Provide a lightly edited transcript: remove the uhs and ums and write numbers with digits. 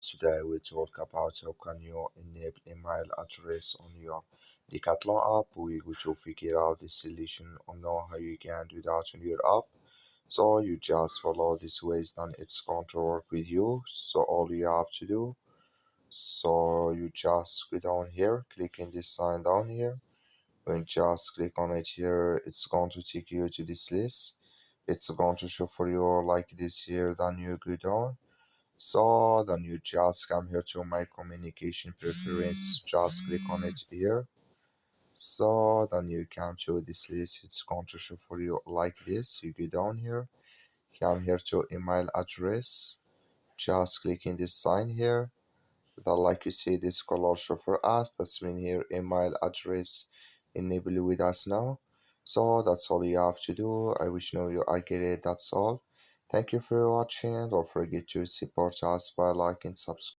Today we talk about how can you enable email address on your Decathlon app. We go to figure out the solution or know how you can do that on your app. So you just follow this ways, then it's going to work with you. So all you have to do, so you just go down here, click in this sign down here. When just click on it here, it's going to take you to this list. It's going to show for you like this here. Then you go down, so then you just come here to my communication preference, just click on it here. So then you come to this list, it's going to show for you like this. You go down here, come here to email address, just click in this sign here. Then like you see this color show for us, that's mean here email address enable with us now. So that's all you have to do. I wish know you I get it, that's all. Thank you for watching. Don't forget to support us by liking, subscribe.